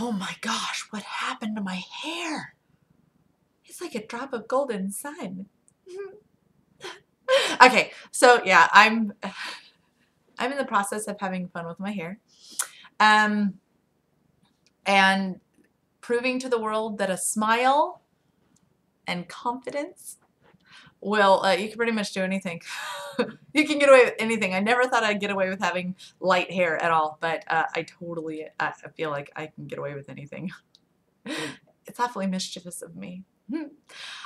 Oh my gosh, what happened to my hair? It's like a drop of golden sun. Okay, so yeah, I'm in the process of having fun with my hair. And proving to the world that a smile and confidence will, you can pretty much do anything. You can get away with anything. I never thought I'd get away with having light hair at all, but I totally feel like I can get away with anything. It's awfully mischievous of me.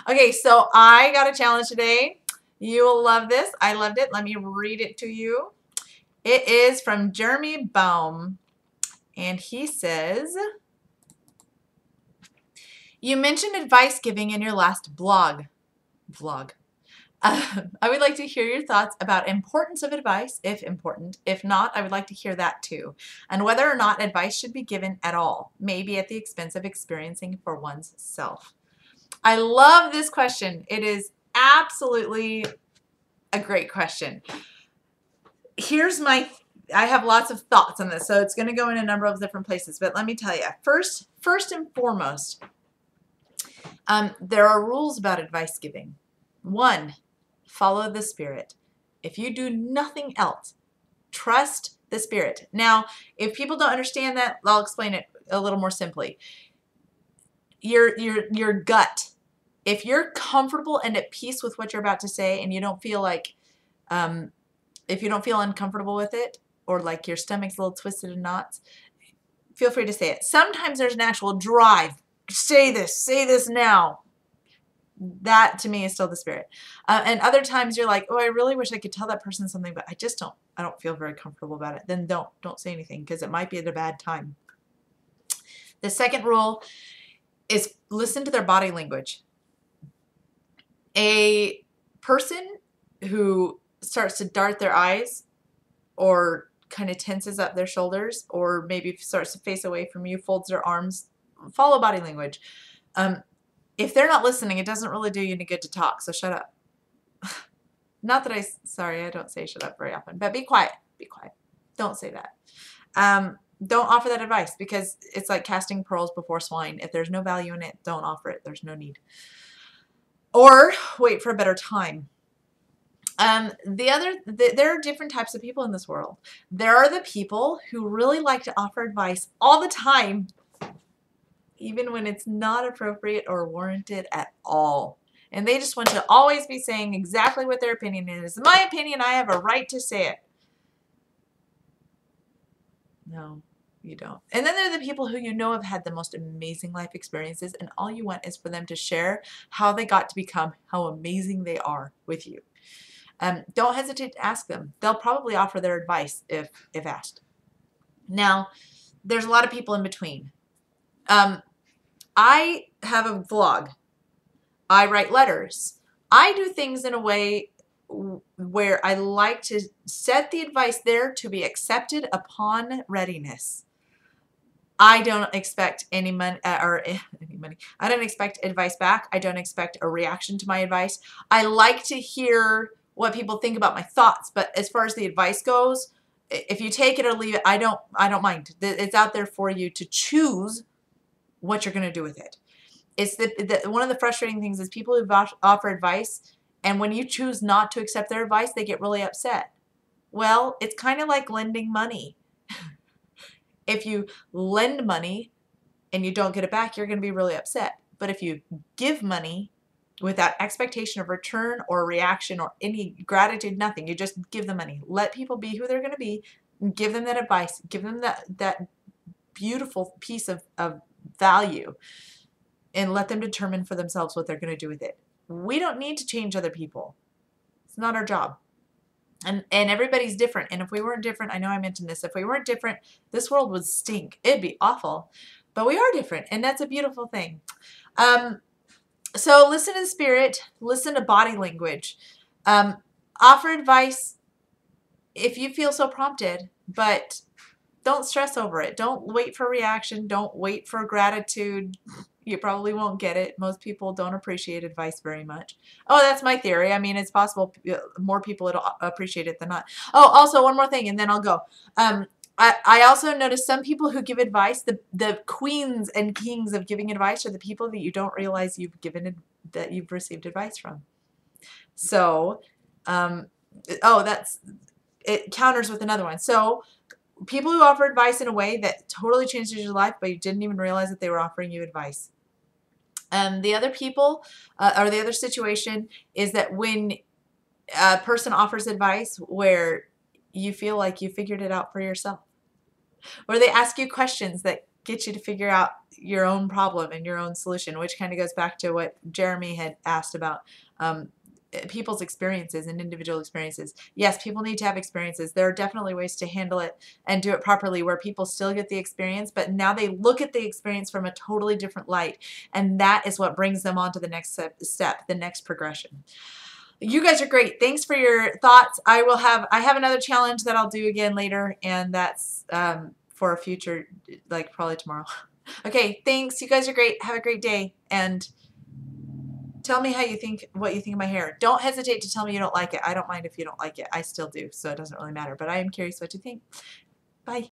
Okay, so I got a challenge today. You will love this. I loved it. Let me read it to you. It is from Jeremy Baum, and he says, you mentioned advice giving in your last vlog. I would like to hear your thoughts about importance of advice, if important. If not, I would like to hear that too. And whether or not advice should be given at all, maybe at the expense of experiencing for one's self. I love this question. It is absolutely a great question. I have lots of thoughts on this, so it's going to go in a number of different places, but let me tell you. First and foremost, there are rules about advice giving. 1, follow the Spirit. If you do nothing else, trust the Spirit. Now, if people don't understand that, I'll explain it a little more simply. Your gut. If you're comfortable and at peace with what you're about to say, and you don't feel like, if you don't feel uncomfortable with it, or like your stomach's a little twisted in knots, feel free to say it. Sometimes there's an actual drive. Say this now. That to me is still the Spirit. And other times you're like, oh, I really wish I could tell that person something, but I don't feel very comfortable about it. Then don't say anything, because it might be at a bad time. The second rule is listen to their body language. A person who starts to dart their eyes, or kind of tenses up their shoulders, or maybe starts to face away from you, folds their arms, follow body language. If they're not listening, it doesn't really do you any good to talk, so shut up. Not that sorry, I don't say shut up very often, but be quiet. Be quiet. Don't say that. Don't offer that advice, because it's like casting pearls before swine. If there's no value in it, don't offer it. There's no need. Or wait for a better time. There are different types of people in this world. There are the people who really like to offer advice all the time, even when it's not appropriate or warranted at all. And they just want to always be saying exactly what their opinion is. My opinion, I have a right to say it. No, you don't. And then there are the people who you know have had the most amazing life experiences, and all you want is for them to share how they got to become how amazing they are with you. Don't hesitate to ask them. They'll probably offer their advice if asked. Now, there's a lot of people in between. I have a vlog. I write letters. I do things in a way where I like to set the advice there to be accepted upon readiness. I don't expect any money I don't expect advice back. I don't expect a reaction to my advice. I like to hear what people think about my thoughts, but as far as the advice goes, if you take it or leave it, I don't mind. It's out there for you to choose what you're going to do with it. It's one of the frustrating things is people who offer advice, and when you choose not to accept their advice, they get really upset. Well, it's kind of like lending money. If you lend money and you don't get it back, you're going to be really upset. But if you give money without expectation of return or reaction or any gratitude, nothing, you just give them money. Let people be who they're going to be. Give them that advice. Give them that beautiful piece of value, and let them determine for themselves what they're going to do with it. We don't need to change other people. It's not our job. And everybody's different. And if we weren't different, I know I mentioned this, if we weren't different, this world would stink. It'd be awful. But we are different, and that's a beautiful thing. So listen to the Spirit. Listen to body language. Offer advice if you feel so prompted, but don't stress over it. Don't wait for reaction. Don't wait for gratitude. You probably won't get it. Most people don't appreciate advice very much. Oh, that's my theory. I mean, it's possible more people will appreciate it than not. Oh, also one more thing, and then I'll go. I also notice some people who give advice, the queens and kings of giving advice are the people that you don't realize that you've received advice from. So, um, it counters with another one. So, people who offer advice in a way that totally changes your life, but you didn't even realize that they were offering you advice. The other people, or the other situation is that when a person offers advice where you feel like you figured it out for yourself, or they ask you questions that get you to figure out your own problem and your own solution, which kind of goes back to what Jeremy had asked about people's experiences and individual experiences. Yes, people need to have experiences. There are definitely ways to handle it and do it properly where people still get the experience, but now they look at the experience from a totally different light, and that is what brings them on to the next step, the next progression. You guys are great. Thanks for your thoughts. I have another challenge that I'll do again later, and that's for a future, like probably tomorrow. Okay, thanks. You guys are great. Have a great day, and tell me what you think of my hair. Don't hesitate to tell me you don't like it. I don't mind if you don't like it. I still do, so it doesn't really matter, but I am curious what you think. Bye.